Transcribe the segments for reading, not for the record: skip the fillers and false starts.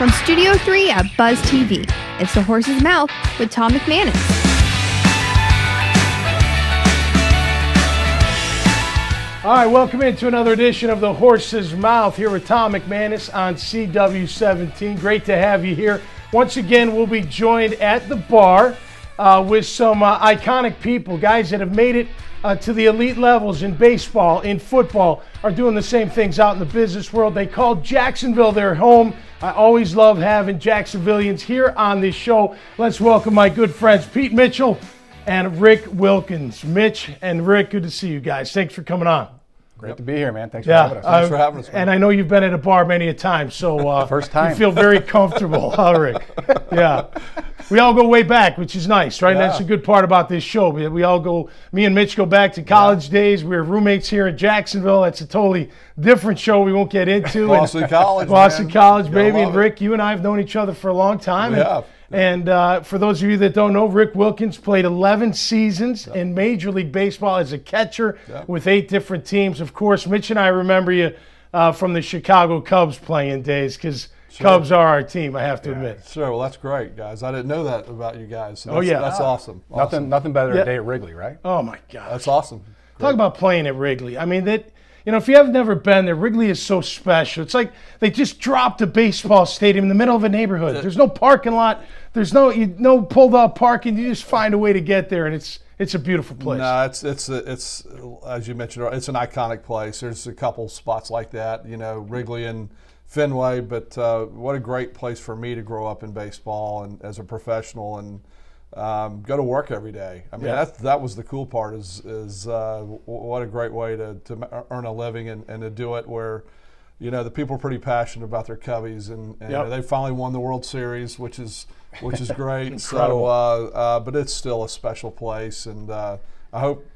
From Studio 3 at Buzz TV, it's The Horse's Mouth with Tom McManus. All right, welcome into another edition of The Horse's Mouth here with Tom McManus on CW17. Great to have you here. Once again, we'll be joined at the bar with some iconic people, guys that have made it to the elite levels in baseball, in football, are doing the same things out in the business world. They call Jacksonville their home. I always love having Jacksonvillians here on this show. Let's welcome my good friends, Pete Mitchell and Rick Wilkins. Mitch and Rick, good to see you guys. Thanks for coming on. Great to be here, man. Thanks for having us. Thanks for having us, man. And I know you've been at a bar many a time, so first time. You feel very comfortable, huh, Rick? Yeah. We all go way back, which is nice, right? Yeah. And that's a good part about this show. We all go, me and Mitch go back to college days. We were roommates here in Jacksonville. That's a totally different show we won't get into. Boston College, Boston man. College, Gotta baby. love And it. Rick, you and I have known each other for a long time. We have. And for those of you that don't know, Rick Wilkins played 11 seasons in Major League Baseball as a catcher with 8 different teams. Of course, Mitch and I remember you from the Chicago Cubs playing days because Cubs are our team, I have to admit. Sure, well, that's great, guys. I didn't know that about you guys. So Oh, yeah. That's awesome. Nothing better than a day at Wrigley, right? Oh, my gosh. That's awesome. Talk about playing at Wrigley. I mean, if you have never been there, Wrigley is so special. It's like they just dropped a baseball stadium in the middle of a neighborhood. There's no parking lot. There's no pulled up parking. You just find a way to get there, and it's a beautiful place. No, it's as you mentioned, it's an iconic place. There's a couple spots like that, Wrigley and Fenway, but what a great place for me to grow up in baseball and as a professional and go to work every day. I mean, that was the cool part is what a great way to earn a living and to do it where, the people are pretty passionate about their Cubbies and they finally won the World Series, which is great. So, but it's still a special place, and I hope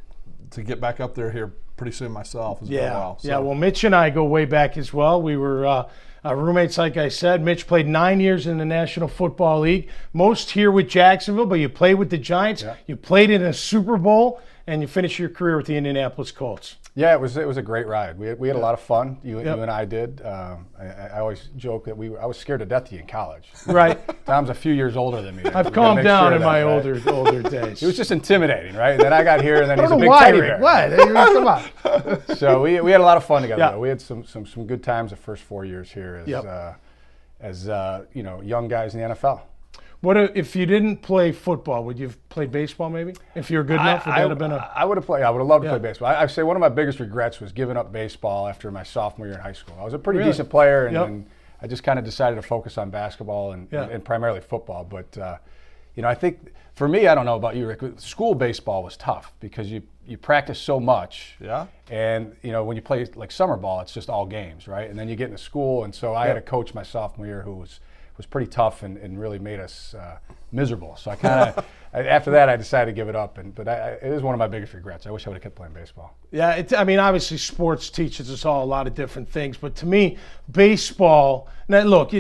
to get back up there here pretty soon myself. It's been a while. So. Yeah. Well, Mitch and I go way back as well. We were roommates, like I said. Mitch played 9 years in the National Football League, most here with Jacksonville, but you played with the Giants. Yeah. You played in a Super Bowl, and you finished your career with the Indianapolis Colts. Yeah, it was a great ride. We had a lot of fun. You and I did. I always joke that I was scared to death of you in college. Right. Tom's a few years older than me. I've calmed down in my older days. It was just intimidating, right? And then I got here, and then he's a big why, teddy Rick. bear. What? Come on. So we had a lot of fun together. Yeah. Though. We had some good times the first 4 years here as young guys in the NFL. What if you didn't play football? Would you have played baseball maybe? If you're good enough, would that have been I would have played. I would have loved to play baseball. I say one of my biggest regrets was giving up baseball after my sophomore year in high school. I was a pretty decent player, and I just kind of decided to focus on basketball and primarily football. But I think for me, I don't know about you, Rick. School baseball was tough because you practice so much. Yeah. And when you play like summer ball, it's just all games, right? And then you get into school, and so I had a coach my sophomore year who was pretty tough and really made us miserable. So I kind of, after that, I decided to give it up. But it is one of my biggest regrets. I wish I would have kept playing baseball. Yeah, obviously sports teaches us all a lot of different things. But to me, baseball, now look,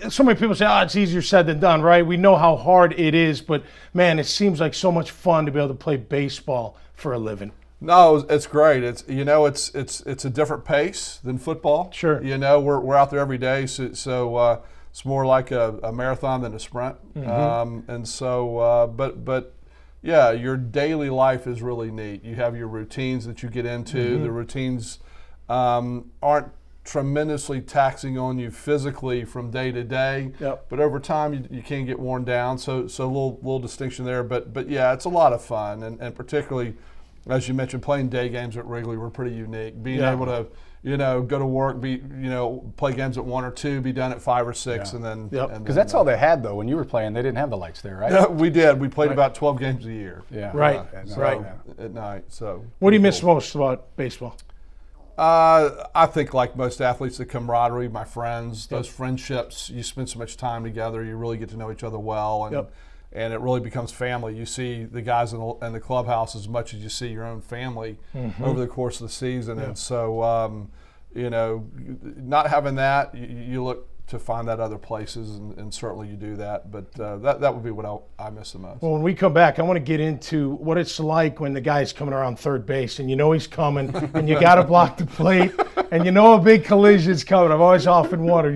so many people say, it's easier said than done, right? We know how hard it is. But, man, it seems like so much fun to be able to play baseball for a living. No, it's great. It's it's a different pace than football. Sure. We're out there every day, so it's more like a marathon than a sprint. Mm-hmm. And so, but yeah, your daily life is really neat. You have your routines that you get into. Mm-hmm. The routines aren't tremendously taxing on you physically from day to day. Yep. But over time, you can get worn down. So a little distinction there. But yeah, it's a lot of fun, and particularly, as you mentioned, playing day games at Wrigley were pretty unique. Being able to go to work, play games at 1 or 2, be done at 5 or 6, and then. Because that's all they had though. When you were playing, they didn't have the lights there, right? Yeah, we did. We played about 12 games a year. Yeah. Right. At night. So. What do you miss most about baseball? I think, like most athletes, the camaraderie, my friends, those friendships. You spend so much time together, you really get to know each other well, and it really becomes family. You see the guys in the clubhouse as much as you see your own family over the course of the season. And so, not having that, you look to find that other places, and certainly you do that. But that would be what I miss the most. Well, when we come back, I want to get into what it's like when the guy's coming around third base, and you know he's coming, and you got to block the plate, and you know a big collision's coming. I've always often wondered,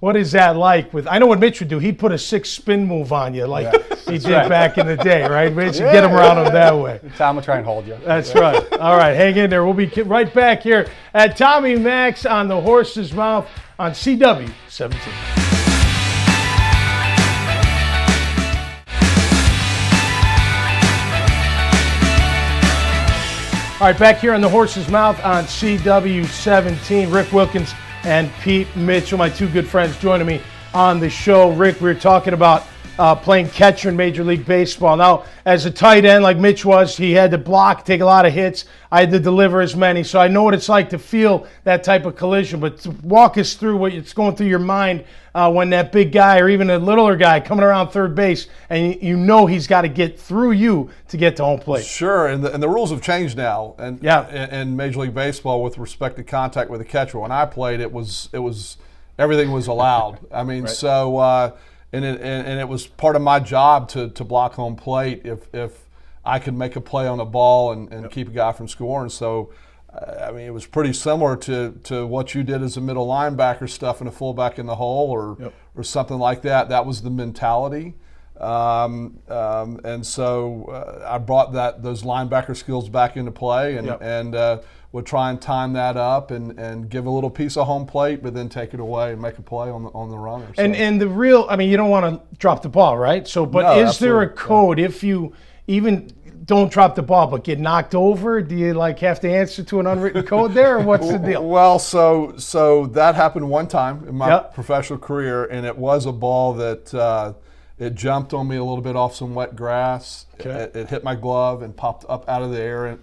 what is that like? I know what Mitch would do. He'd put a 6 spin move on you like he did back in the day, right? Mitch, you get him around him that way. Tom will try and hold you. That's right. All right, hang in there. We'll be right back here at Tommy Max on the Horse's Mouth on CW17. All right, back here on the Horse's Mouth on CW17. Rick Wilkins and Pete Mitchell, my two good friends, joining me on the show. Rick, we were talking about playing catcher in Major League Baseball. Now, as a tight end like Mitch was, he had to block, take a lot of hits. I had to deliver as many, so I know what it's like to feel that type of collision. But walk us through what's going through your mind when that big guy or even a littler guy coming around third base, and you know he's got to get through you to get to home plate. Sure, and the rules have changed now, and in Major League Baseball with respect to contact with the catcher. When I played, it was everything was allowed. I mean, right. So. And it was part of my job to block home plate if I could make a play on the ball and keep a guy from scoring. So, I mean, it was pretty similar to what you did as a middle linebacker, stuffing a fullback in the hole or something like that. That was the mentality. And so I brought those linebacker skills back into play and would try and time that up and give a little piece of home plate, but then take it away and make a play on the runner. So. And the real, I mean, you don't want to drop the ball, right? So, but no, is there a code if you even don't drop the ball but get knocked over? Do you have to answer to an unwritten code there, or what's the deal? Well, so that happened one time in my professional career, and it was a ball that it jumped on me a little bit off some wet grass. Okay. It hit my glove and popped up out of the air,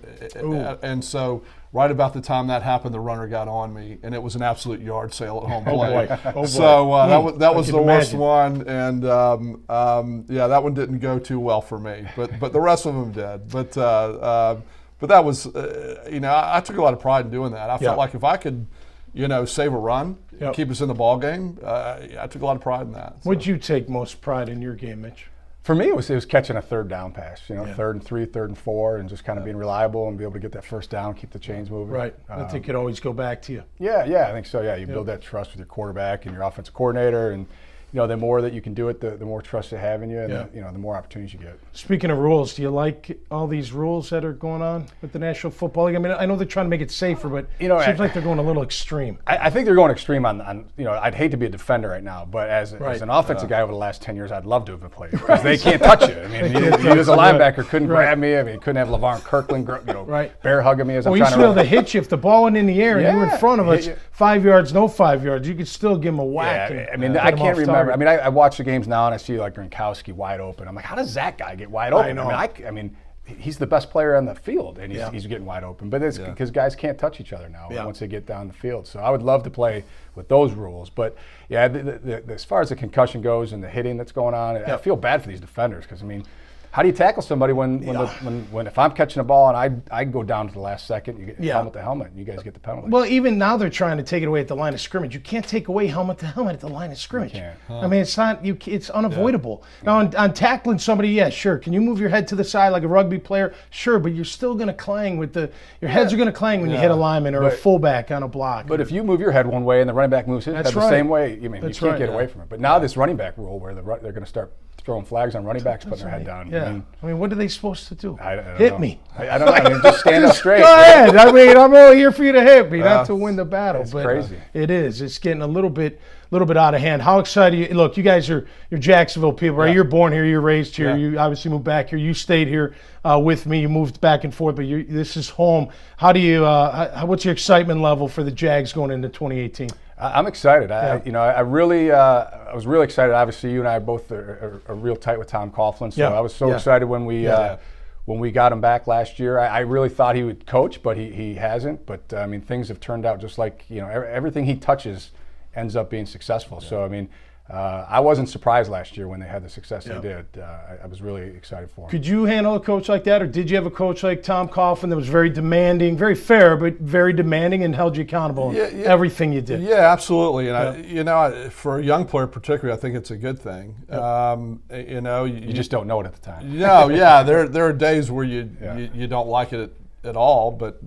and so. Right about the time that happened, the runner got on me, and it was an absolute yard sale at home plate. Oh boy. So that was the worst one, and that one didn't go too well for me. But the rest of them did. But that was, I took a lot of pride in doing that. I felt like if I could, save a run, keep us in the ball game, I took a lot of pride in that. So. What'd you take most pride in your game, Mitch? For me, it was catching a third down pass, 3rd and 3, 3rd and 4, and just kind of being reliable and be able to get that first down, keep the chains moving. Right. I think it could always go back to you. Yeah, I think so. Yeah, you build that trust with your quarterback and your offensive coordinator, and the more that you can do it, the more trust they have in you, and the more opportunities you get. Speaking of rules, do you like all these rules that are going on with the National Football League? I mean, I know they're trying to make it safer, but it seems like they're going a little extreme. I think they're going extreme on I'd hate to be a defender right now, but as an offensive guy over the last 10 years, I'd love to have been played because they can't touch you. I mean, he was a linebacker, couldn't grab me. I mean, he couldn't have LeVar Kirkland, bear hugging me as I'm trying to run. Well, he used to be able to hit you if the ball went in the air and you were in front of us, 5 yards, no 5 yards. You could still give him a whack. Yeah, I mean, I can't remember. I mean, I watch the games now and I see Gronkowski wide open. I'm like, how does that guy get wide open? I mean, he's the best player on the field and he's getting wide open. But it's because guys can't touch each other now once they get down the field. So I would love to play with those rules. But as far as the concussion goes and the hitting that's going on, I feel bad for these defenders because, I mean, how do you tackle somebody when if I'm catching a ball and I go down to the last second, you get helmet to helmet, and you guys get the penalty. Well, even now they're trying to take it away at the line of scrimmage. You can't take away helmet to helmet at the line of scrimmage. You can't. I mean, it's not. It's unavoidable. Now, on tackling somebody, sure. Can you move your head to the side like a rugby player? Sure, but you're still going to clang with your heads are going to clang when you hit a lineman or a fullback on a block. But if you move your head one way and the running back moves his head the same way, you can't get away from it. But now this running back rule where they're going to start throwing flags on running backs, putting their head down. Yeah. I mean, what are they supposed to do? I don't hit know. me. I don't know. I mean, just stand up straight. Go ahead. I mean, I'm only here for you to hit me, not to win the battle. It's but crazy. It is. It's getting a little bit out of hand. How excited are you? Look, you guys you're Jacksonville people, right? You're born here. You're raised here. You obviously moved back here. You stayed here with me. You moved back and forth, but this is home. How do you? What's your excitement level for the Jags going into 2018? I'm excited. I was really excited. Obviously, you and I both are real tight with Tom Coughlin, so I was so excited when we got him back last year. I really thought he would coach, but he hasn't. But I mean, things have turned out just like everything he touches ends up being successful. So I mean, I wasn't surprised last year when they had the success they did. I was really excited for him. Could you handle a coach like that, or did you have a coach like Tom Coughlin that was very demanding, very fair, but very demanding and held you accountable in everything you did? Yeah, absolutely. And for a young player particularly, I think it's a good thing. You just don't know it at the time. There are days where you don't like it at all, but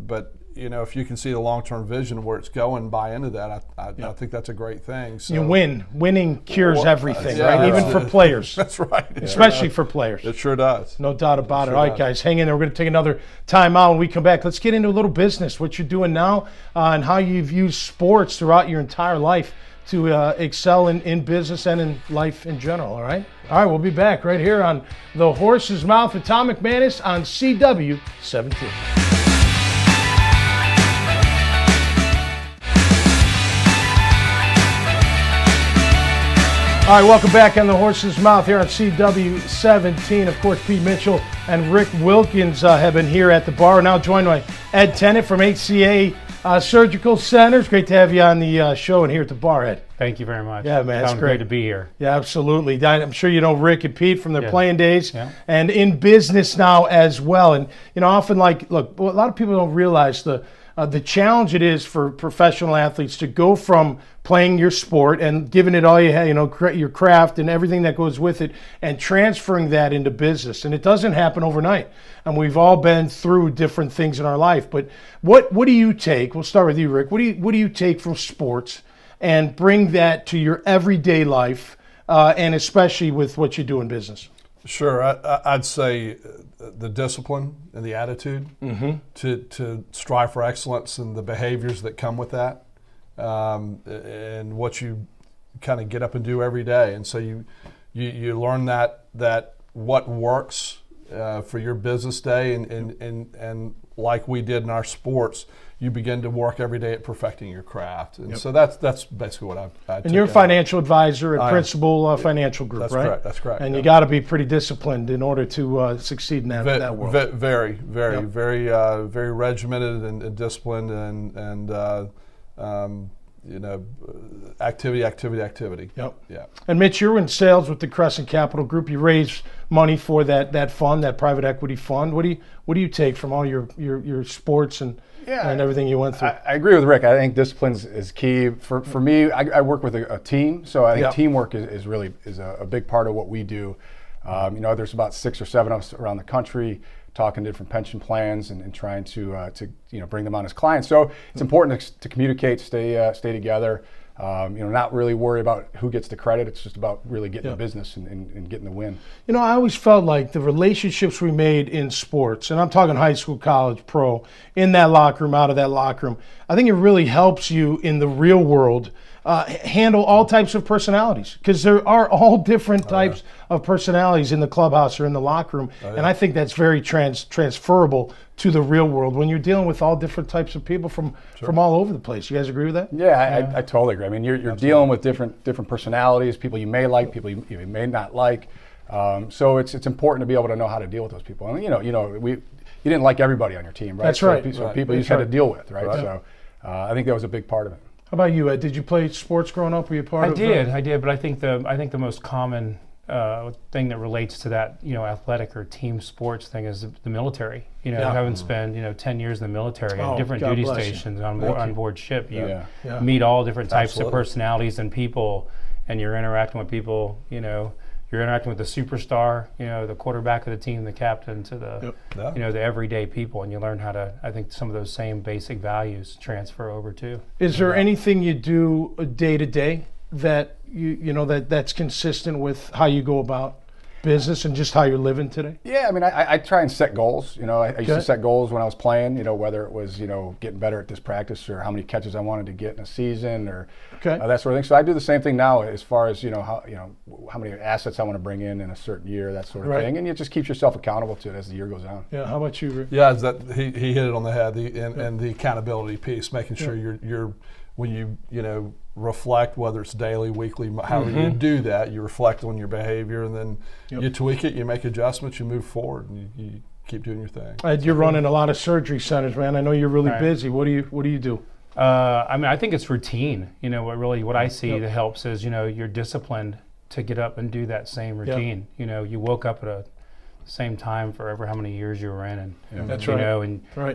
if you can see the long-term vision of where it's going, buy into that, I think that's a great thing. So, you win. Winning cures everything, yeah, right? Even for players. That's right. Especially for players. It sure does. No doubt about it. All right, guys, hang in there. We're going to take another time out. When we come back, let's get into a little business, what you're doing now, and how you've used sports throughout your entire life to excel in business and in life in general, all right? All right, we'll be back right here on The Horse's Mouth with Tom McManus on CW17. All right, welcome back on The Horse's Mouth here on CW17. Of course, Pete Mitchell and Rick Wilkins have been here at the bar. Now joined by Ed Tennant from HCA Surgical Centers. Great to have you on the show and here at the bar, Ed. Thank you very much. Yeah, man, it's great to be here. Yeah, absolutely. I'm sure you know Rick and Pete from their playing days and in business now as well. And, often look, a lot of people don't realize the challenge it is for professional athletes to go from playing your sport and giving it all you have, your craft and everything that goes with it, and transferring that into business. And it doesn't happen overnight. And we've all been through different things in our life. But what do you take? We'll start with you, Rick. What do you take from sports and bring that to your everyday life, and especially with what you do in business? Sure, I'd say the discipline and the attitude to strive for excellence and the behaviors that come with that, and what you kind of get up and do every day. And so you learn that what works for your business day, and like we did in our sports, you begin to work every day at perfecting your craft. And so that's basically what I And you're a financial advisor at Principal Financial Group, that's right? Correct. That's correct. And you got to be pretty disciplined in order to succeed in that world. Very regimented and disciplined, and activity. Yep. Yeah. And Mitch, you're in sales with the Crescent Capital Group. You raise money for that fund, that private equity fund. What do you take from all your sports and everything you went through? I agree with Rick. I think discipline is key. For me, I work with a team, so I think teamwork is really a big part of what we do. There's about 6 or 7 of us around the country talking to different pension plans and trying to bring them on as clients. So it's important to communicate, stay together. Not really worry about who gets the credit. It's just about really getting the business and getting the win. I always felt like the relationships we made in sports, and I'm talking high school, college, pro, in that locker room, out of that locker room, I think it really helps you in the real world handle all types of personalities, because there are all different types of personalities in the clubhouse or in the locker room. And I think that's very transferable to the real world when you're dealing with all different types of people from all over the place. You guys agree with that? Yeah, I totally agree. I mean, you're dealing with different personalities, people you may like, people you may not like. So it's important to be able to know how to deal with those people. And you didn't like everybody on your team, right? That's right. So people you just had to deal with, right? So I think that was a big part of it. How about you, Ed? Did you play sports growing up? Were you part of it? I did, but I think the most common thing that relates to that, athletic or team sports thing is the military. Having spent 10 years in the military on different duty stations on board ship, you meet all different types of personalities and people, and you're interacting with people. You're interacting with the superstar, the quarterback of the team, the captain, to the the everyday people, and you learn how to. I think some of those same basic values transfer over too. Is there anything you do day to day that that's consistent with how you go about business and just how you're living today? Yeah, I mean, I try and set goals. I used to set goals when I was playing, whether it was, getting better at this practice or how many catches I wanted to get in a season or that sort of thing. So I do the same thing now as far as, how many assets I want to bring in a certain year, that sort of thing. And it just keeps yourself accountable to it as the year goes on. Yeah, how about you, Rick? Yeah, he hit it on the head, and the accountability piece, making sure you're when you reflect, whether it's daily, weekly, however you do that, you reflect on your behavior, and then you tweak it, you make adjustments, you move forward, and you keep doing your thing. You're running a lot of surgery centers, man. I know you're really busy. What do you do? I think it's routine. What I see that helps is, you're disciplined to get up and do that same routine. You woke up at a same time for ever how many years you were in, and that's right.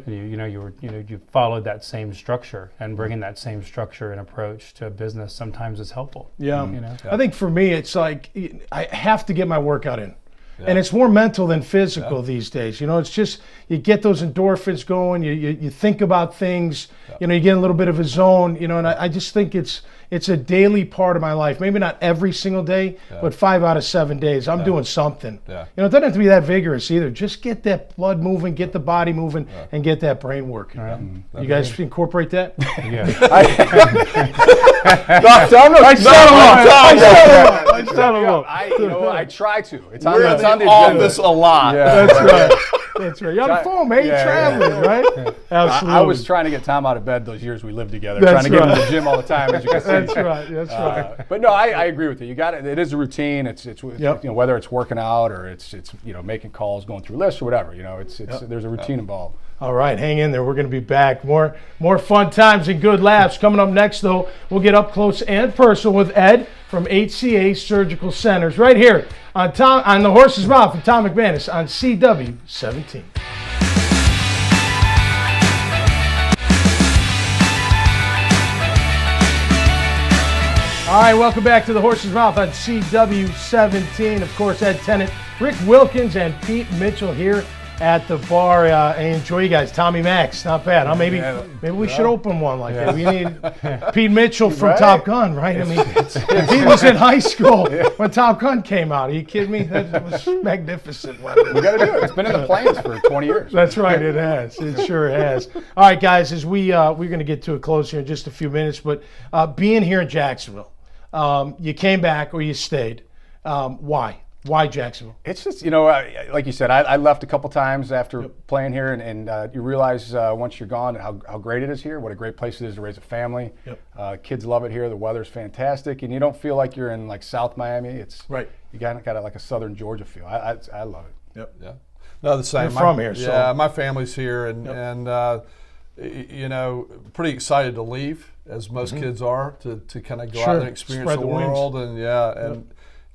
You followed that same structure, and bringing that same structure and approach to business sometimes is helpful. I think for me it's like I have to get my workout in. And it's more mental than physical these days. You know, it's just you get those endorphins going. You think about things. You know, you get a little bit of a zone. You know, and I just think it's a daily part of my life. Maybe not every single day, but 5 out of 7 days, I'm doing something. You know, it doesn't have to be that vigorous either. Just get that blood moving, get the body moving, and get that brain working. You guys incorporate that? Yeah. I try to. It's on the office a lot. That's right. That's right. You're on the phone, man. You're traveling, right? Absolutely. I was trying to get Tom out of bed those years we lived together. Trying to get him to the gym all the time, as you can see. That's right. That's right. But no, I agree with you. You got it. It is a routine. It's you know, whether it's working out or it's you know, making calls, going through lists or whatever. You know, there's a routine involved. All right, hang in there. We're going to be back. More fun times and good laughs. Coming up next, though, we'll get up close and personal with Ed from HCA Surgical Centers right here on the Horse's Mouth with Tom McManus on CW17. All right, welcome back to the Horse's Mouth on CW17. Of course, Ed Tennant, Rick Wilkins, and Pete Mitchell here at the bar. I enjoy you guys. Tommy Max, not bad. Huh? Maybe we should open one like that. We need Pete Mitchell from Top Gun, right? I mean, he was in high school when Top Gun came out. Are you kidding me? That was magnificent. We got to do it. It's been in the plans for 20 years. That's right. It has. It sure has. All right, guys. As we're going to get to a close here in just a few minutes, but being here in Jacksonville, you came back or you stayed. Why? Why Jacksonville? It's just, you know, like you said, I left a couple times after playing here, and you realize once you're gone how great it is here, what a great place it is to raise a family. Kids love it here. The weather's fantastic, and you don't feel like you're in like South Miami. It's you got like a Southern Georgia feel. I love it. No, the same. You're from here, so. Yeah, my family's here, and you know, pretty excited to leave, as most kids are, to kind of go out and experience the world, and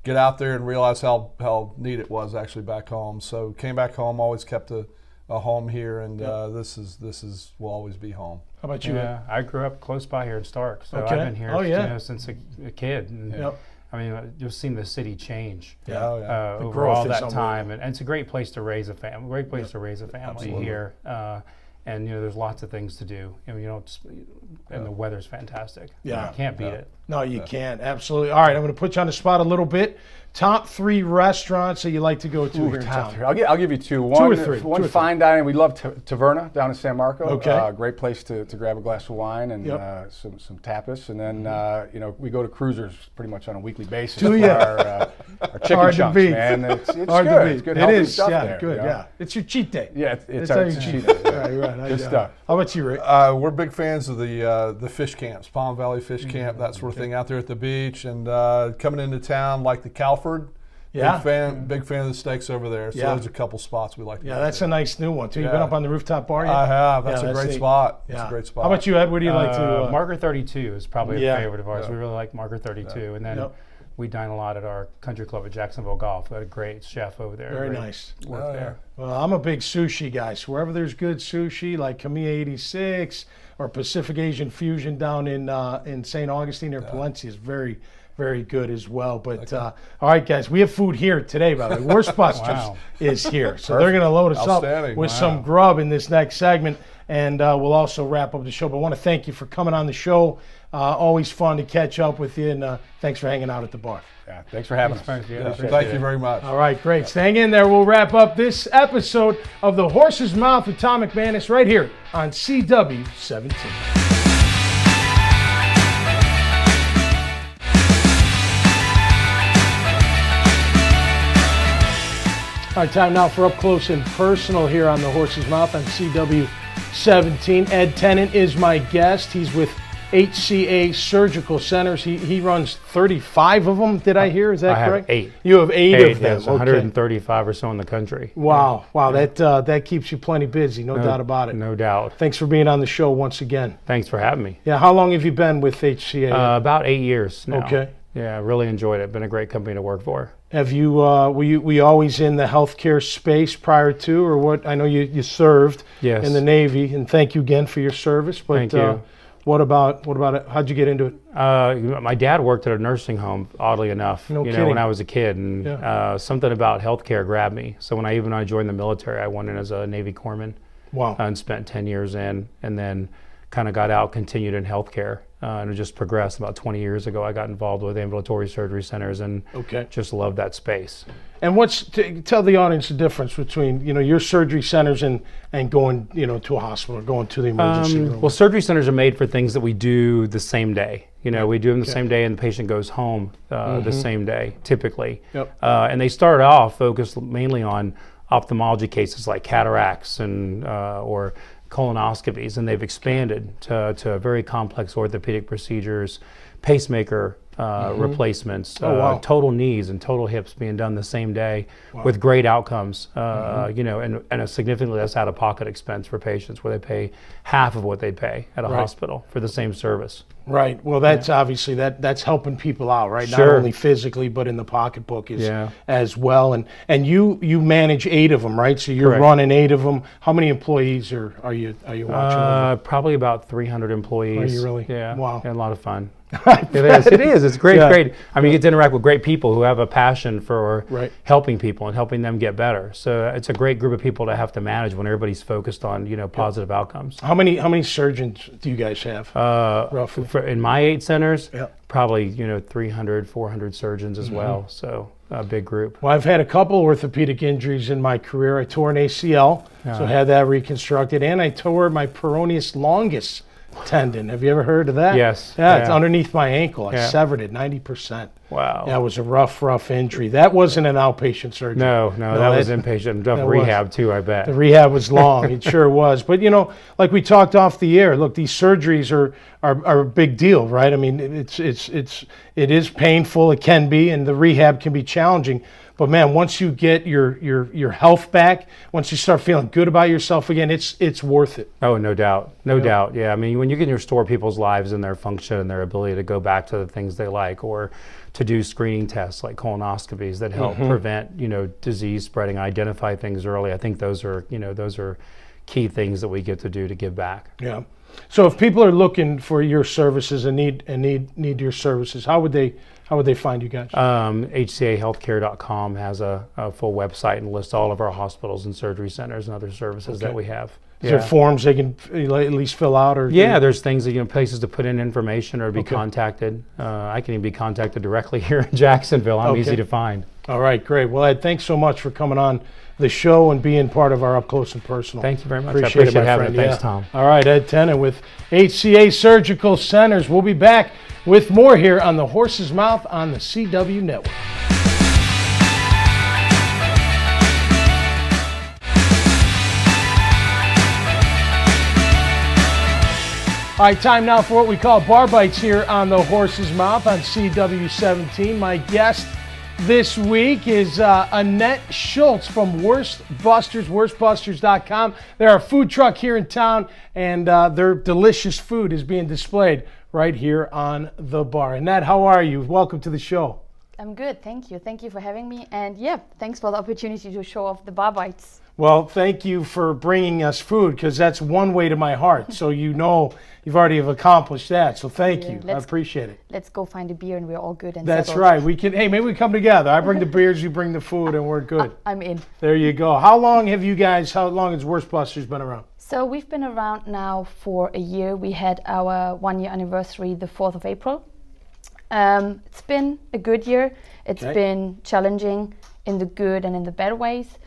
get out there and realize how neat it was actually back home. So came back home, always kept a home here, and this will always be home. How about you? Yeah, I grew up close by here in Stark, so I've been here you know, since a kid. And, I mean, you've seen the city change over all that time, and it's a great place to raise a family. Great place to raise a family here. And you know, there's lots of things to do. And, you know, and the weather's fantastic. You can't beat it. No, you can't. Absolutely. All right, I'm going to put you on the spot a little bit. Top 3 restaurants that you like to go to here in town. I'll give you 2. 2 or 3. One fine dining. We love Taverna down in San Marco. Okay. Great place to grab a glass of wine and some tapas. And then you know, we go to Cruisers pretty much on a weekly basis for our chicken chunks, man. It's good. It's good healthy stuff there. Good. You know? It's your cheat day. Yeah, it's our cheat day. Right. Good stuff. How about you, Rick? We're big fans of the fish camps, Palm Valley Fish Camp, that sort of thing out there at the beach, and coming into town like the Calford. Big fan of the steaks over there. So there's a couple spots we like to go that's to. a nice new one, too. You've been up on the rooftop bar yet? I have. That's a great spot. That's a great spot. How about you, Ed? What do you like to Marker 32 is probably a favorite of ours. We really like Marker 32. And then we dine a lot at our country club at Jacksonville Golf. We had a great chef over there. Very nice. Work there. Well, I'm a big sushi guy. So wherever there's good sushi, like Kamiya 86 or Pacific Asian Fusion down in St. Augustine or Palencia is very, very good as well. But all right, guys, we have food here today, by the way. Worstbusters is here. So they're going to load us up with some grub in this next segment. And we'll also wrap up the show. But I want to thank you for coming on the show. Always fun to catch up with you. And thanks for hanging out at the bar. Yeah, thanks for having us. Thank you very much. All right, great. Staying in there, we'll wrap up this episode of The Horse's Mouth with Tom McManus right here on CW17. All right, time now for Up Close and Personal here on The Horse's Mouth on CW17. Ed Tennant is my guest. He's with HCA Surgical Centers. He runs 35 of them, did I hear? Is that correct? I have 8. You have 8 of them. There's 135 or so in the country. Wow. That keeps you plenty busy, no doubt about it. No doubt. Thanks for being on the show once again. Thanks for having me. Yeah, how long have you been with HCA? About 8 years now. Okay. Yeah, I really enjoyed it. Been a great company to work for. Have you, were you always in the healthcare space prior to, or what? I know you served in the Navy, and thank you again for your service. But, thank you. What about it? How'd you get into it? My dad worked at a nursing home, oddly enough, when I was a kid, and something about healthcare grabbed me. So when I joined the military, I went in as a Navy corpsman. Wow. And spent 10 years in, and then kind of got out, continued in healthcare, and it just progressed. About 20 years ago, I got involved with ambulatory surgery centers, and just loved that space. And tell the audience the difference between your surgery centers and going to a hospital or going to the emergency room. Well, surgery centers are made for things that we do the same day. We do them the same day, and the patient goes home the same day, typically. Yep. And they started off focused mainly on ophthalmology cases like cataracts and or colonoscopies, and they've expanded to very complex orthopedic procedures, pacemaker replacements, total knees and total hips being done the same day with great outcomes, and a significantly less out-of-pocket expense for patients, where they pay half of what they pay at a hospital for the same service. Right. Well, that's obviously that's helping people out, right? Sure. Not only physically, but in the pocketbook as well. And you manage 8 of them, right? So you're running 8 of them. How many employees are you watching? Probably about 300 employees. Are you really? Yeah. Wow. And a lot of fun. It is. It's great. Great. I mean, you get to interact with great people who have a passion for helping people and helping them get better. So it's a great group of people to have to manage when everybody's focused on positive outcomes. How many surgeons do you guys have roughly? In my 8 centers, probably 300, 400 surgeons as well. So a big group. Well, I've had a couple orthopedic injuries in my career. I tore an ACL, so had that reconstructed, and I tore my peroneus longus tendon. Have you ever heard of that? Yes. Yeah, it's underneath my ankle. I severed it 90%. Wow. That was a rough injury. That wasn't an outpatient surgery. No, that was inpatient. Rehab too, I bet. The rehab was long. It sure was. But like we talked off the air, look, these surgeries are a big deal, right? I mean, it is painful. It can be, and the rehab can be challenging. But man, once you get your health back, once you start feeling good about yourself again, it's worth it. Oh, no doubt. No doubt. Yeah. I mean, when you can restore people's lives and their function and their ability to go back to the things they like, or to do screening tests like colonoscopies that help prevent, disease spreading, identify things early. I think those are key things that we get to do to give back. Yeah. So if people are looking for your services and need your services, how would they find you guys? HCAhealthcare.com has a full website and lists all of our hospitals and surgery centers and other services that we have. Is there forms they can at least fill out? Or there's things that, places to put in information or be contacted. I can even be contacted directly here in Jacksonville. I'm easy to find. All right, great. Well, Ed, thanks so much for coming on the show and being part of our Up Close and Personal. Thank you very much. Appreciate I appreciate having me. Thanks, Tom. All right, Ed Tennant with HCA Surgical Centers. We'll be back with more here on The Horse's Mouth on the CW Network. All right, time now for what we call Bar Bites here on The Horse's Mouth on CW17. My guest this week is Annette Schultz from worstbusters.com. They're a food truck here in town, and their delicious food is being displayed right here on the bar. Annette, how are you? Welcome to the show. I'm good, thank you. Thank you for having me, and thanks for the opportunity to show off the Bar Bites. Well, thank you for bringing us food, because that's one way to my heart. So you've already have accomplished that. So thank you. I appreciate it. Let's go find a beer and we're all good and That's settled. right. Maybe we come together. I bring the beers, you bring the food, and we're good. I'm in. There you go. How long has Worstbusters been around? So we've been around now for a year. We had our 1-year anniversary the 4th of April. It's been a good year. It's been challenging in the good and in the bad ways.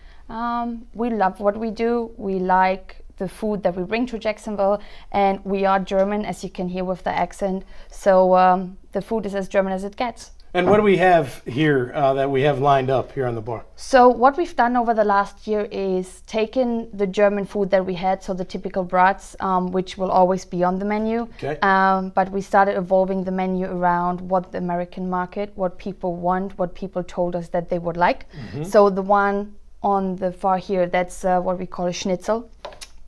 We love what we do. We like the food that we bring to Jacksonville, and we are German, as you can hear with the accent. So the food is as German as it gets. And what do we have here that we have lined up here on the bar? So what we've done over the last year is taken the German food that we had, so the typical brats, which will always be on the menu. But we started evolving the menu around what the American market, what people want, what people told us that they would like. So the one on the far here, that's what we call a schnitzel.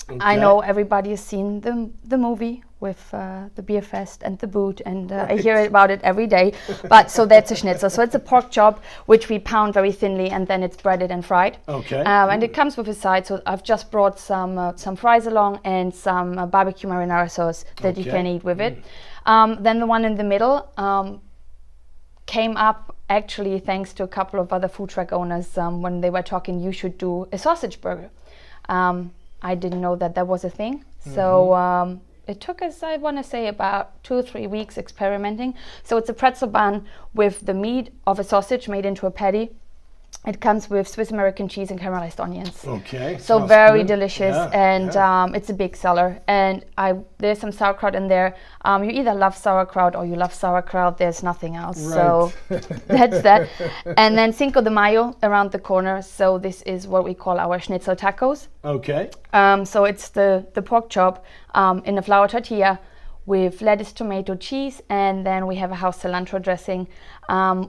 Okay. I know everybody has seen the movie with the beer fest and the boot, and right. I hear about it every day. But so that's a schnitzel. So it's a pork chop which we pound very thinly, and then it's breaded and fried. Okay. And it comes with a side. So I've just brought some fries along and some barbecue marinara sauce that you can eat with it. Then the one in the middle came up actually thanks to a couple of other food truck owners when they were talking. You should do a sausage burger. I didn't know that was a thing. So it took us, I want to say, about 2 or 3 weeks experimenting. So it's a pretzel bun with the meat of a sausage made into a patty. It comes with Swiss American cheese and caramelized onions. Okay. So very delicious, and it's a big seller. And there's some sauerkraut in there. You either love sauerkraut or you love sauerkraut. There's nothing else. Right. So that's that. And then Cinco de Mayo around the corner. So this is what we call our schnitzel tacos. Okay. So it's the pork chop in a flour tortilla with lettuce, tomato, cheese, and then we have a house cilantro dressing,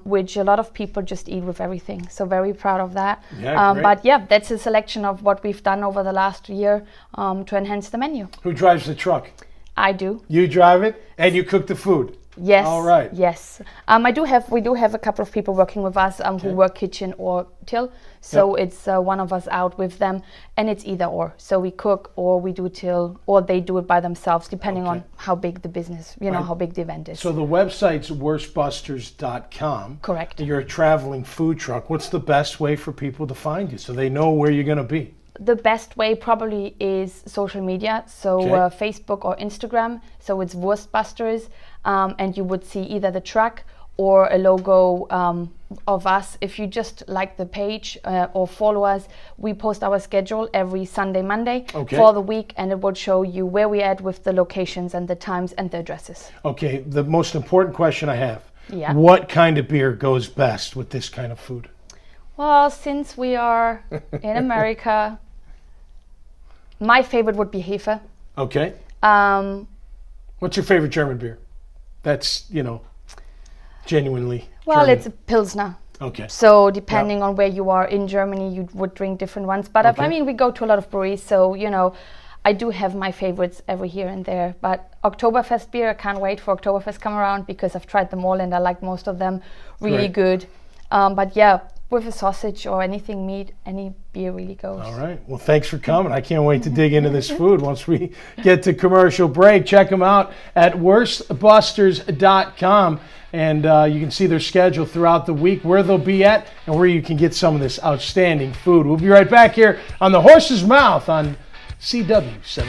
which a lot of people just eat with everything. So very proud of that. Yeah, but yeah, that's a selection of what we've done over the last year to enhance the menu. Who drives the truck? I do. You drive it, and you cook the food? Yes. All right. Yes. We do have a couple of people working with us who work kitchen or till. So it's one of us out with them, and it's either or. So we cook or we do till, or they do it by themselves, depending on how big the business, how big the event is. So the website's worstbusters.com. Correct. You're a traveling food truck. What's the best way for people to find you so they know where you're going to be? The best way probably is social media, so Facebook or Instagram. So it's Wurstbusters, and you would see either the truck or a logo of us. If you just like the page or follow us, we post our schedule every Sunday, Monday for the week, and it will show you where we're at with the locations and the times and the addresses. Okay, the most important question I have. Yeah. What kind of beer goes best with this kind of food? Well, since we are in America, my favorite would be Hefe. Okay. What's your favorite German beer? That's, genuinely Well, German. It's a Pilsner. Okay. So depending on where you are in Germany, you would drink different ones. But we go to a lot of breweries, so, I do have my favorites every here and there. But Oktoberfest beer, I can't wait for Oktoberfest come around because I've tried them all and I like most of them. Really good. But yeah, with a sausage or anything meat, any beer really goes. All right. Well, thanks for coming. I can't wait to dig into this food once we get to commercial break. Check them out at worstbusters.com. And you can see their schedule throughout the week, where they'll be at, and where you can get some of this outstanding food. We'll be right back here on The Horse's Mouth on CW17.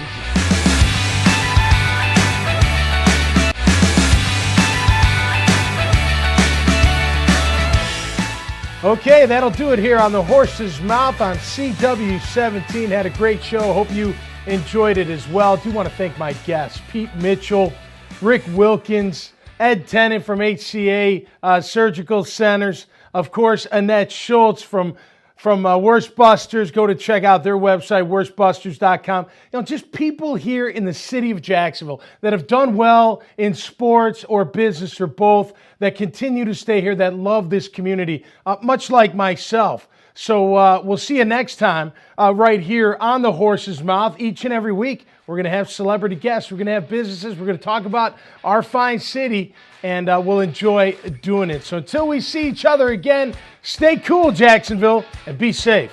Okay, that'll do it here on The Horse's Mouth on CW17. Had a great show. Hope you enjoyed it as well. I do want to thank my guests, Pete Mitchell, Rick Wilkins, Ed Tennant from HCA Surgical Centers, of course, Annette Schultz from Wurstbusters. Go to check out their website, worstbusters.com. Just people here in the city of Jacksonville that have done well in sports or business or both, that continue to stay here, that love this community, much like myself. So we'll see you next time right here on The Horse's Mouth. Each and every week, we're going to have celebrity guests. We're going to have businesses. We're going to talk about our fine city, and we'll enjoy doing it. So until we see each other again, stay cool, Jacksonville, and be safe.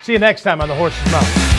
See you next time on The Horse's Mouth.